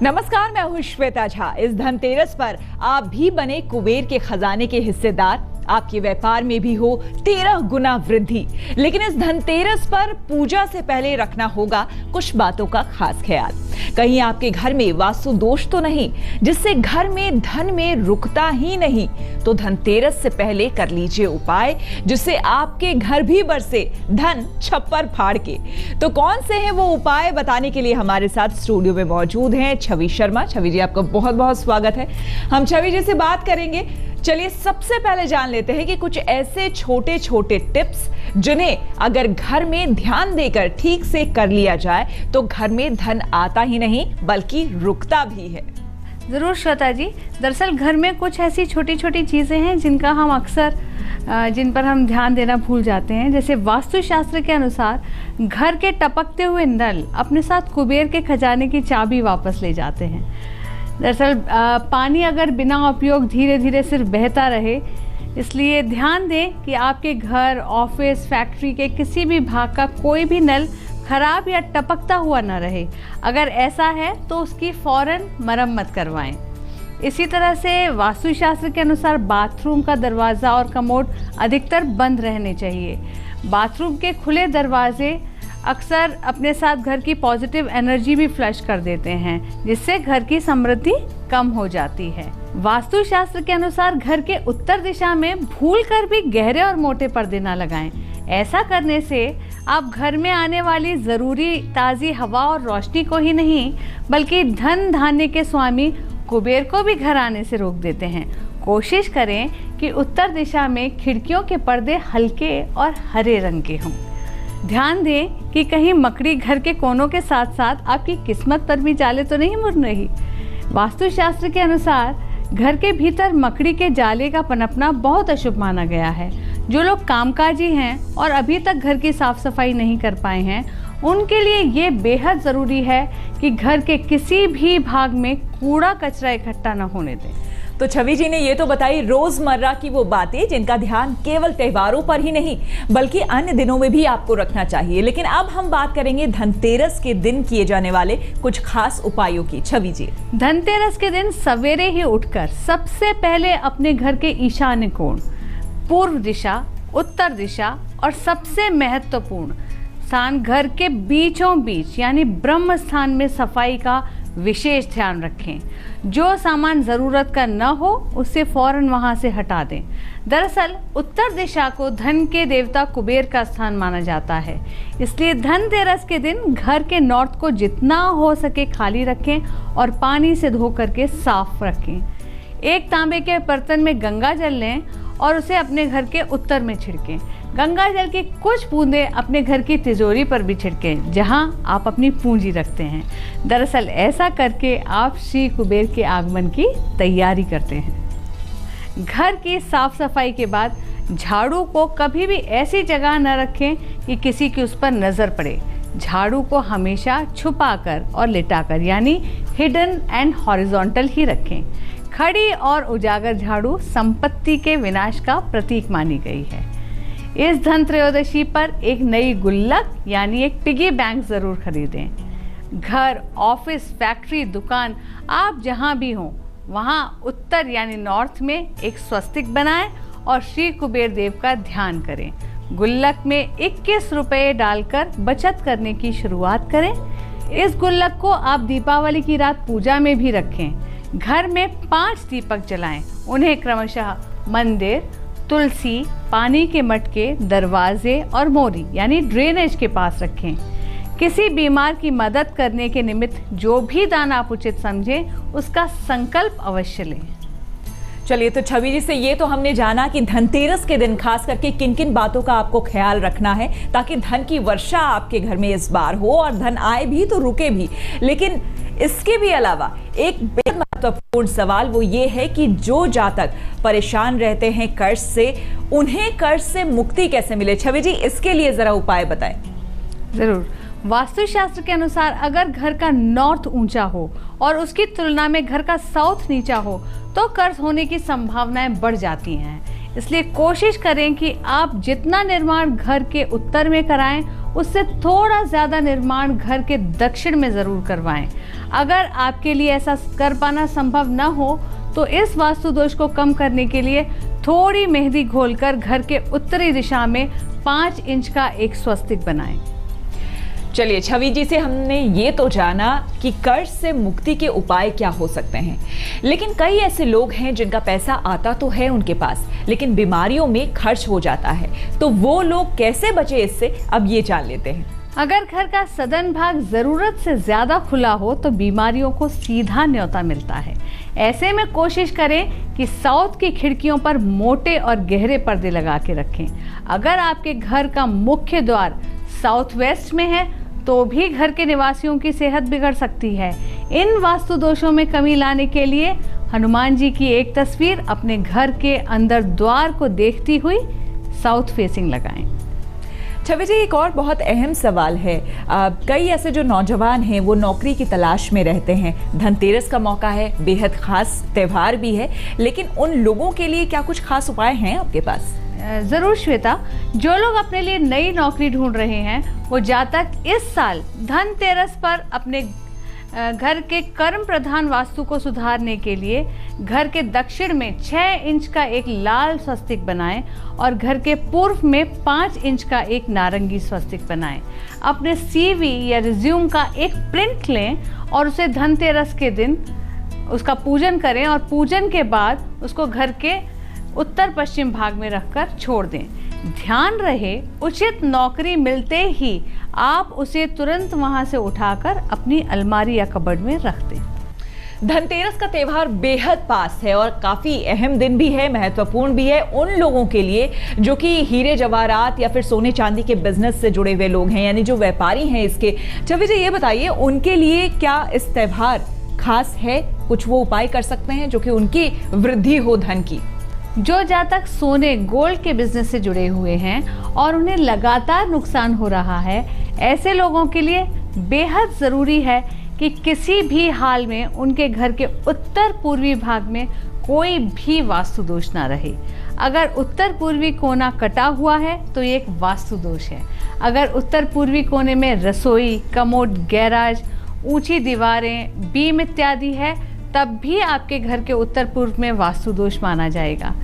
नमस्कार, मैं हूं श्वेता झा। इस धनतेरस पर आप भी बने कुबेर के खजाने के हिस्सेदार। आपके व्यापार में भी हो 13 गुना वृद्धि। लेकिन इस धनतेरस पर पूजा से पहले रखना होगा कुछ बातों का खास ख्याल। कहीं आपके घर में वास्तु दोष तो नहीं, जिससे घर में धन में रुकता ही नहीं। तो धनतेरस से पहले कर लीजिए उपाय, जिससे आपके घर भी बरसे धन छप्पर फाड़ के। तो कौन से हैं वो उपाय, बताने के लिए हमारे साथ स्टूडियो में मौजूद हैं छवि शर्मा। छवि जी, आपका बहुत बहुत स्वागत है। हम छवि जी से बात करेंगे। चलिए सबसे पहले जान लेते हैं कि कुछ ऐसे छोटे छोटे टिप्स जिन्हें अगर घर में ध्यान देकर ठीक से कर लिया जाए तो घर में धन आता ही नहीं बल्कि रुकता भी है। ज़रूर श्वेता जी, दरअसल घर में कुछ ऐसी छोटी छोटी चीज़ें हैं जिनका हम अक्सर जिन पर हम ध्यान देना भूल जाते हैं। जैसे वास्तुशास्त्र के अनुसार घर के टपकते हुए नल अपने साथ कुबेर के खजाने की चाबी वापस ले जाते हैं। दरअसल पानी अगर बिना उपयोग धीरे धीरे सिर्फ बहता रहे, इसलिए ध्यान दें कि आपके घर, ऑफिस, फैक्ट्री के किसी भी भाग का कोई भी नल खराब या टपकता हुआ न रहे। अगर ऐसा है तो उसकी फौरन मरम्मत करवाएं। इसी तरह से वास्तुशास्त्र के अनुसार बाथरूम का दरवाज़ा और कमोड अधिकतर बंद रहने चाहिए। बाथरूम के खुले दरवाजे अक्सर अपने साथ घर की पॉजिटिव एनर्जी भी फ्लश कर देते हैं, जिससे घर की समृद्धि कम हो जाती है। वास्तुशास्त्र के अनुसार घर के उत्तर दिशा में भूलकर भी गहरे और मोटे पर्दे न लगाएं। ऐसा करने से आप घर में आने वाली ज़रूरी ताज़ी हवा और रोशनी को ही नहीं बल्कि धन धान्य के स्वामी कुबेर को भी घर आने से रोक देते हैं। कोशिश करें कि उत्तर दिशा में खिड़कियों के पर्दे हल्के और हरे रंग के हों। ध्यान दें कि कहीं मकड़ी घर के कोनों के साथ साथ आपकी किस्मत पर भी जाले तो नहीं मुड़ रही। वास्तुशास्त्र के अनुसार घर के भीतर मकड़ी के जाले का पनपना बहुत अशुभ माना गया है। जो लोग कामकाजी हैं और अभी तक घर की साफ सफाई नहीं कर पाए हैं, उनके लिए ये बेहद ज़रूरी है कि घर के किसी भी भाग में कूड़ा कचरा इकट्ठा न होने दें। तो छवि जी ने ये तो बताई रोजमर्रा की वो बातें जिनका ध्यान केवल त्योहारों पर ही नहीं बल्कि अन्य दिनों में भी आपको रखना चाहिए। लेकिन अब हम बात करेंगे धनतेरस के दिन किए जाने वाले कुछ खास उपायों की। छवि जी, धनतेरस के दिन सवेरे ही उठकर सबसे पहले अपने घर के ईशान्य कोण, पूर्व दिशा, उत्तर दिशा और सबसे महत्वपूर्ण स्थान घर के बीचों बीच यानी ब्रह्म स्थान में सफाई का विशेष ध्यान रखें। जो सामान ज़रूरत का न हो उसे फौरन वहां से हटा दें। दरअसल उत्तर दिशा को धन के देवता कुबेर का स्थान माना जाता है, इसलिए धनतेरस के दिन घर के नॉर्थ को जितना हो सके खाली रखें और पानी से धो करके साफ रखें। एक तांबे के बर्तन में गंगा जल लें और उसे अपने घर के उत्तर में छिड़कें। गंगा जल की कुछ बूंदें अपने घर की तिजोरी पर भी छिड़कें, जहां आप अपनी पूंजी रखते हैं। दरअसल ऐसा करके आप श्री कुबेर के आगमन की तैयारी करते हैं। घर की साफ सफाई के बाद झाड़ू को कभी भी ऐसी जगह न रखें कि किसी की उस पर नजर पड़े। झाड़ू को हमेशा छुपाकर और लिटाकर यानी हिडन एंड हॉरिजॉन्टल ही रखें। खड़ी और उजागर झाड़ू संपत्ति के विनाश का प्रतीक मानी गई है। इस धन त्रयोदशी पर एक नई गुल्लक यानी एक पिगी बैंक जरूर खरीदें। घर, ऑफिस, फैक्ट्री, दुकान, आप जहां भी हों वहां उत्तर यानी नॉर्थ में एक स्वस्तिक बनाएं और श्री कुबेर देव का ध्यान करें। गुल्लक में 21 रुपये डालकर बचत करने की शुरुआत करें। इस गुल्लक को आप दीपावली की रात पूजा में भी रखें। घर में 5 दीपक जलाएं। उन्हें क्रमशः मंदिर, तुलसी, पानी के मटके, दरवाजे और मोरी यानी ड्रेनेज के पास रखें। किसी बीमार की मदद करने के निमित्त जो भी दान आप उचित समझें उसका संकल्प अवश्य लें। चलिए, तो छवि जी से ये तो हमने जाना कि धनतेरस के दिन खास करके किन किन बातों का आपको ख्याल रखना है ताकि धन की वर्षा आपके घर में इस बार हो और धन आए भी तो रुके भी। लेकिन इसके भी अलावा एक बेहद महत्वपूर्ण सवाल वो ये है कि जो जातक परेशान रहते हैं कर्ज से, उन्हें कर्ज से मुक्ति कैसे मिले। छवि जी, इसके लिए जरा उपाय बताएं। जरूर। वास्तुशास्त्र के अनुसार अगर घर का नॉर्थ ऊंचा हो और उसकी तुलना में घर का साउथ नीचा हो तो कर्ज होने की संभावनाएं बढ़ जाती हैं। इसलिए कोशिश करें कि आप जितना निर्माण घर के उत्तर में कराएं उससे थोड़ा ज़्यादा निर्माण घर के दक्षिण में ज़रूर करवाएं। अगर आपके लिए ऐसा कर पाना संभव न हो तो इस वास्तु दोष को कम करने के लिए थोड़ी मेहंदी घोलकर घर के उत्तरी दिशा में 5 इंच का एक स्वस्तिक बनाएं। चलिए छवि जी से हमने ये तो जाना कि कर्ज से मुक्ति के उपाय क्या हो सकते हैं, लेकिन कई ऐसे लोग हैं जिनका पैसा आता तो है उनके पास, लेकिन बीमारियों में खर्च हो जाता है, तो वो लोग कैसे बचे इससे, अब ये जान लेते हैं। अगर घर का सदन भाग जरूरत से ज्यादा खुला हो तो बीमारियों को सीधा न्योता मिलता है। ऐसे में कोशिश करें कि साउथ की खिड़कियों पर मोटे और गहरे पर्दे लगा के रखें। अगर आपके घर का मुख्य द्वार साउथ वेस्ट में है तो भी घर के निवासियों की सेहत बिगड़ सकती है। इन वास्तु दोषों में कमी लाने के लिए हनुमान जी की एक तस्वीर अपने घर के अंदर द्वार को देखती हुई साउथ फेसिंग लगाएं। छवि जी, एक और बहुत अहम सवाल है। कई ऐसे जो नौजवान हैं वो नौकरी की तलाश में रहते हैं, धनतेरस का मौका है, बेहद खास त्यौहार भी है, लेकिन उन लोगों के लिए क्या कुछ खास उपाय हैं आपके पास? जरूर श्वेता, जो लोग अपने लिए नई नौकरी ढूंढ रहे हैं वो जातक इस साल धनतेरस पर अपने घर के कर्म प्रधान वास्तु को सुधारने के लिए घर के दक्षिण में 6 इंच का एक लाल स्वस्तिक बनाएं और घर के पूर्व में 5 इंच का एक नारंगी स्वस्तिक बनाएं। अपने CV या रिज्यूम का एक प्रिंट लें और उसे धनतेरस के दिन उसका पूजन करें और पूजन के बाद उसको घर के उत्तर पश्चिम भाग में रखकर छोड़ दें। ध्यान रहे, उचित नौकरी मिलते ही आप उसे तुरंत वहां से उठाकर अपनी अलमारी या कबर्ड में रख दें। धनतेरस का त्यौहार बेहद पास है और काफी अहम दिन भी है, महत्वपूर्ण भी है उन लोगों के लिए जो कि हीरे जवाहरात या फिर सोने चांदी के बिजनेस से जुड़े हुए लोग हैं, यानी जो व्यापारी हैं इसके। छवि जी, ये बताइए उनके लिए क्या इस त्यौहार खास है? कुछ वो उपाय कर सकते हैं जो कि उनकी वृद्धि हो धन की? जो जातक सोने गोल्ड के बिजनेस से जुड़े हुए हैं और उन्हें लगातार नुकसान हो रहा है, ऐसे लोगों के लिए बेहद ज़रूरी है कि किसी भी हाल में उनके घर के उत्तर पूर्वी भाग में कोई भी वास्तु दोष ना रहे। अगर उत्तर पूर्वी कोना कटा हुआ है तो ये एक वास्तु दोष है। अगर उत्तर पूर्वी कोने में रसोई, कमोड, गैराज, ऊंची दीवारें, बीम इत्यादि है तब भी आपके घर के उत्तर पूर्व में वास्तु दोष माना जाएगा।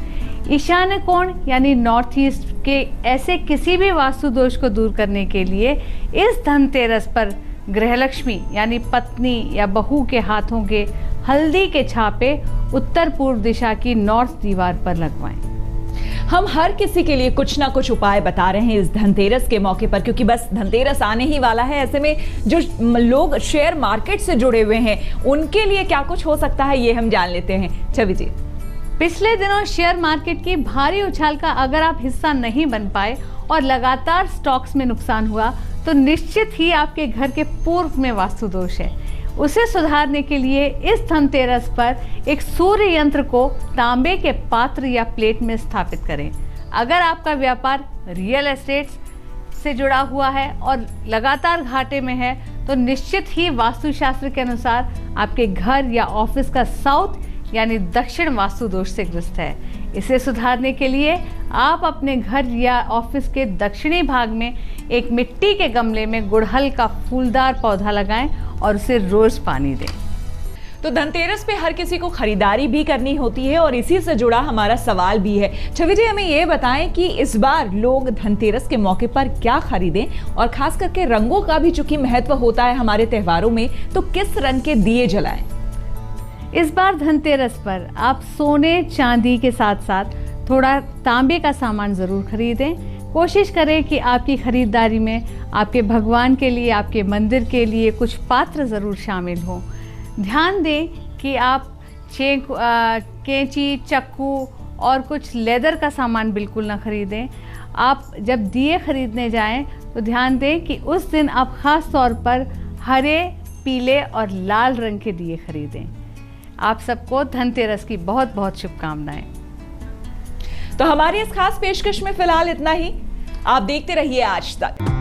ईशान्य कोण यानी नॉर्थ ईस्ट के ऐसे किसी भी वास्तु दोष को दूर करने के लिए इस धनतेरस पर गृहलक्ष्मी यानी पत्नी या बहू के हाथों के हल्दी के छापे उत्तर पूर्व दिशा की नॉर्थ दीवार पर लगवाएं। हम हर किसी के लिए कुछ ना कुछ उपाय बता रहे हैं इस धनतेरस के मौके पर, क्योंकि बस धनतेरस आने ही वाला है। ऐसे में जो लोग शेयर मार्केट से जुड़े हुए हैं उनके लिए क्या कुछ हो सकता है, ये हम जान लेते हैं। छवि जी, पिछले दिनों शेयर मार्केट की भारी उछाल का अगर आप हिस्सा नहीं बन पाए और लगातार स्टॉक्स में नुकसान हुआ तो निश्चित ही आपके घर के पूर्व में वास्तु दोष है। उसे सुधारने के लिए इस धनतेरस पर एक सूर्य यंत्र को तांबे के पात्र या प्लेट में स्थापित करें। अगर आपका व्यापार रियल एस्टेट से जुड़ा हुआ है और लगातार घाटे में है तो निश्चित ही वास्तुशास्त्र के अनुसार आपके घर या ऑफिस का साउथ यानी दक्षिण वास्तु दोष से ग्रस्त है। इसे सुधारने के लिए आप अपने घर या ऑफिस के दक्षिणी भाग में एक मिट्टी के गमले में गुड़हल का फूलदार पौधा लगाएं और उसे रोज पानी दें। तो धनतेरस पे हर किसी को खरीदारी भी करनी होती है और इसी से जुड़ा हमारा सवाल भी है। छवि जी, हमें ये बताएं कि इस बार लोग धनतेरस के मौके पर क्या खरीदें और खास करके रंगों का भी चूंकि महत्व होता है हमारे त्योहारों में, तो किस रंग के दिए जलाएं? इस बार धनतेरस पर आप सोने चांदी के साथ साथ थोड़ा तांबे का सामान जरूर खरीदें। कोशिश करें कि आपकी खरीदारी में आपके भगवान के लिए, आपके मंदिर के लिए कुछ पात्र ज़रूर शामिल हों। ध्यान दें कि आप कैंची, चक्कू और कुछ लेदर का सामान बिल्कुल ना खरीदें। आप जब दिए खरीदने जाएं तो ध्यान दें कि उस दिन आप ख़ास तौर पर हरे, पीले और लाल रंग के दिए खरीदें। आप सबको धनतेरस की बहुत बहुत शुभकामनाएं। तो हमारी इस खास पेशकश में फिलहाल इतना ही। आप देखते रहिए आज तक।